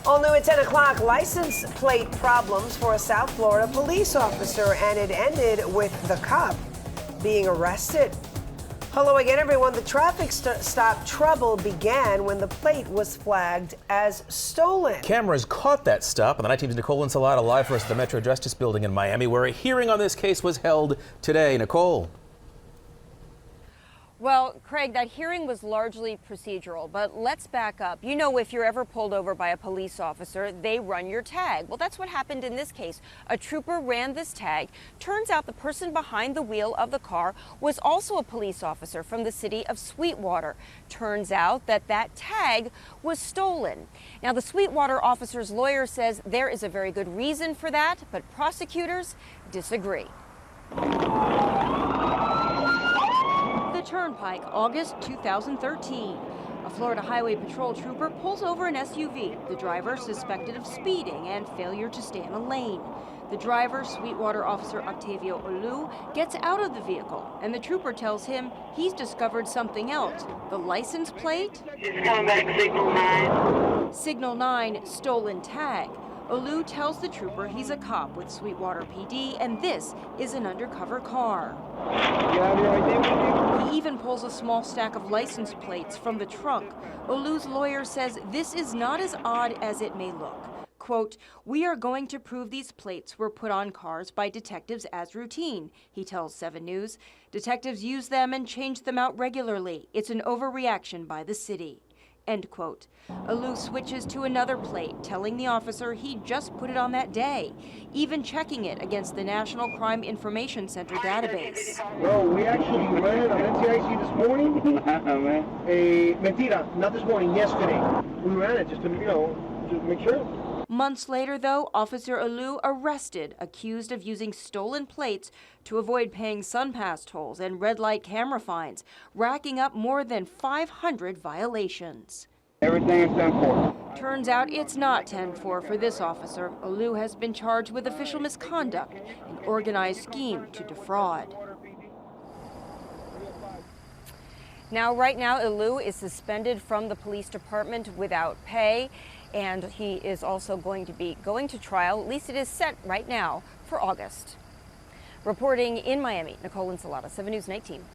All new at 10 o'clock, license plate problems for a South Florida police officer, and it ended with the cop being arrested. Hello again, everyone. The traffic stop trouble began when the plate was flagged as stolen. Cameras caught that stop, and the night team's Nicole Ensalada live for us at the Metro Justice Building in Miami, where a hearing on this case was held today. Nicole. Well, Craig, that hearing was largely procedural, but let's back up. You know, if you're ever pulled over by a police officer, they run your tag. Well, that's what happened in this case. A trooper ran this tag. Turns out the person behind the wheel of the car was also a police officer from the City of Sweetwater. Turns out that that tag was stolen. Now, the Sweetwater officer's lawyer says there is a very good reason for that, but prosecutors disagree. The Turnpike, August 2013. A Florida Highway Patrol trooper pulls over an SUV. The driver suspected of speeding and failure to stay in a lane. The driver, Sweetwater Officer Octavio Oliu, gets out of the vehicle, and the trooper tells him he's discovered something else. The license plate? Just come back, Signal 9. Signal 9, stolen tag. Oliu tells the trooper he's a cop with Sweetwater PD, and this is an undercover car. He even pulls a small stack of license plates from the trunk. Oliu's lawyer says this is not as odd as it may look. Quote, "We are going to prove these plates were put on cars by detectives as routine," he tells 7 News. "Detectives use them and change them out regularly. It's an overreaction by the city." End quote. Oliu switches to another plate, telling the officer he just put it on that day, even checking it against the National Crime Information Center database. No, we actually ran on NCIC this morning. Mentira, not this morning, yesterday. We ran it just to, to make sure. Months later, though, Officer Oliu arrested, accused of using stolen plates to avoid paying SunPass tolls and red light camera fines, racking up more than 500 violations. Everything is 10-4. Turns out it's not 10-4 for this officer. Oliu has been charged with official misconduct, an organized scheme to defraud. Now, right now, Oliu is suspended from the police department without pay, and he is also going to be going to trial. At least it is set right now for August. Reporting in Miami, Nicole Ensalada, 7 News Night Team.